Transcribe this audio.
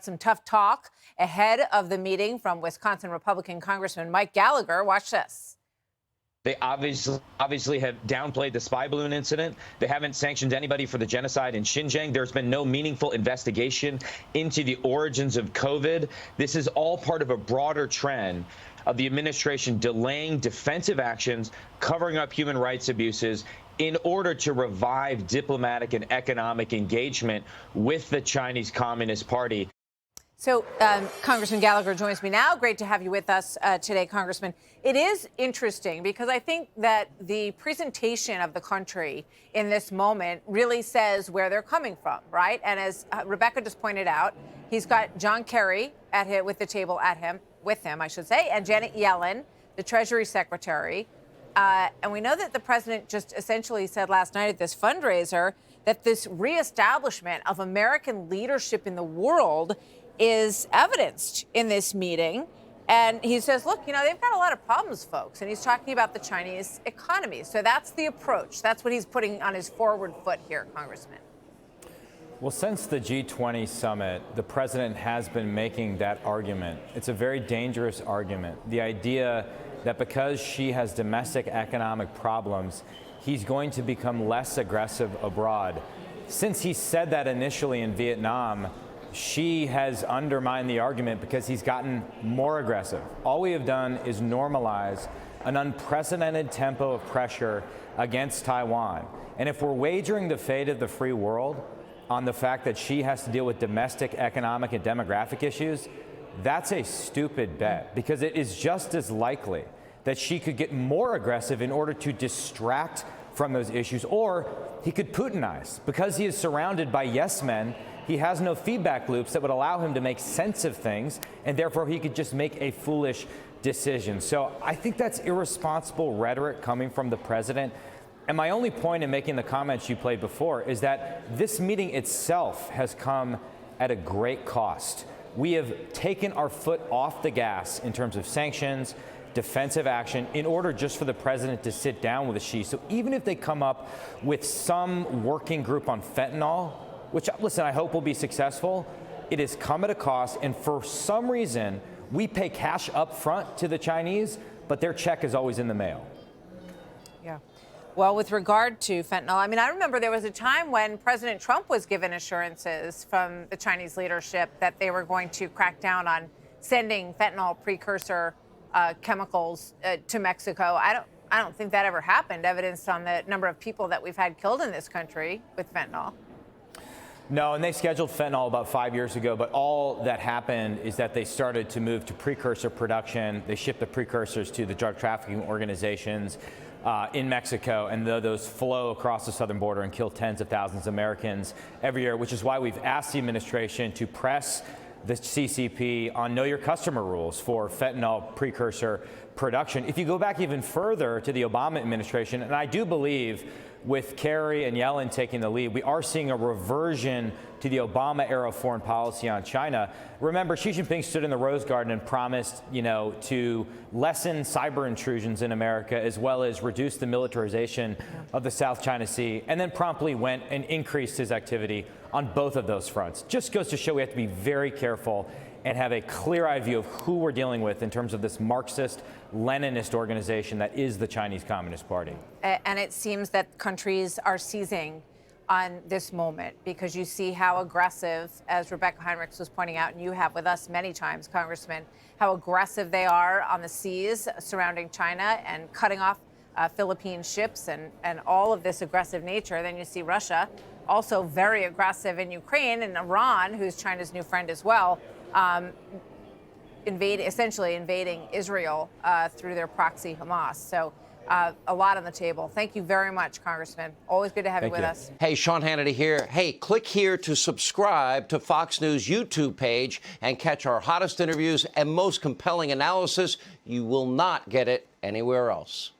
Some tough talk ahead of the meeting from Wisconsin Republican Congressman Mike Gallagher. Watch this. They obviously have downplayed the spy balloon incident. They haven't sanctioned anybody for the genocide in Xinjiang. There's been no meaningful investigation into the origins of COVID. This is all part of a broader trend of the administration delaying defensive actions, covering up human rights abuses in order to revive diplomatic and economic engagement with the Chinese Communist Party. So Congressman Gallagher joins me now. Great to have you with us today, Congressman. It is interesting because I think that the presentation of the country in this moment really says where they're coming from, right? And as Rebecca just pointed out, he's got John Kerry with him, I should say, and Janet Yellen, the Treasury Secretary. And we know that the president just essentially said last night at this fundraiser that this reestablishment of American leadership in the world is evidenced in this meeting. And he says, look, they've got a lot of problems, folks. And he's talking about the Chinese economy. So that's the approach. That's what he's putting on his forward foot here, Congressman. Well, since the G20 summit, the president has been making that argument. It's a very dangerous argument. The idea that because she has domestic economic problems, he's going to become less aggressive abroad. Since he said that initially in Vietnam, she has undermined the argument because he's gotten more aggressive. All we have done is normalize an unprecedented tempo of pressure against Taiwan. And if we're wagering the fate of the free world on the fact that she has to deal with domestic, economic, and demographic issues, that's a stupid bet, because it is just as likely that she could get more aggressive in order to distract from those issues, or he could Putinize. Because he is surrounded by yes men, he has no feedback loops that would allow him to make sense of things, and therefore he could just make a foolish decision. So I think that's irresponsible rhetoric coming from the president. And my only point in making the comments you played before is that this meeting itself has come at a great cost. We have taken our foot off the gas in terms of sanctions, defensive action, in order just for the president to sit down with Xi. So even if they come up with some working group on fentanyl, which, listen, I hope will be successful, it has come at a cost. And for some reason, we pay cash up front to the Chinese, but their check is always in the mail. Yeah. Well, with regard to fentanyl, I remember there was a time when President Trump was given assurances from the Chinese leadership that they were going to crack down on sending fentanyl precursor chemicals to Mexico. I don't think that ever happened, evidenced on the number of people that we've had killed in this country with fentanyl. No, and they scheduled fentanyl about 5 years ago, but all that happened is that they started to move to precursor production. They shipped the precursors to the drug trafficking organizations in Mexico, and those flow across the southern border and kill tens of thousands of Americans every year, which is why we've asked the administration to press the CCP on know your customer rules for fentanyl precursor production. If you go back even further to the Obama administration, and I do believe with Kerry and Yellen taking the lead, we are seeing a reversion to the Obama-era foreign policy on China. Remember, Xi Jinping stood in the Rose Garden and promised, to lessen cyber intrusions in America, as well as reduce the militarization of the South China Sea, and then promptly went and increased his activity on both of those fronts. Just goes to show we have to be very careful and have a clear-eyed view of who we're dealing with in terms of this Marxist, Leninist organization that is the Chinese Communist Party. And it seems that countries are seizing on this moment because you see how aggressive, as Rebecca Heinrichs was pointing out, and you have with us many times, Congressman, how aggressive they are on the seas surrounding China and cutting off Philippine ships and all of this aggressive nature. Then you see Russia also very aggressive in Ukraine, and Iran, who's China's new friend as well, essentially invading Israel through their proxy Hamas. So a lot on the table. Thank you very much, Congressman. Always good to have you with us. Hey, Sean Hannity here. Hey, click here to subscribe to Fox News YouTube page and catch our hottest interviews and most compelling analysis. You will not get it anywhere else.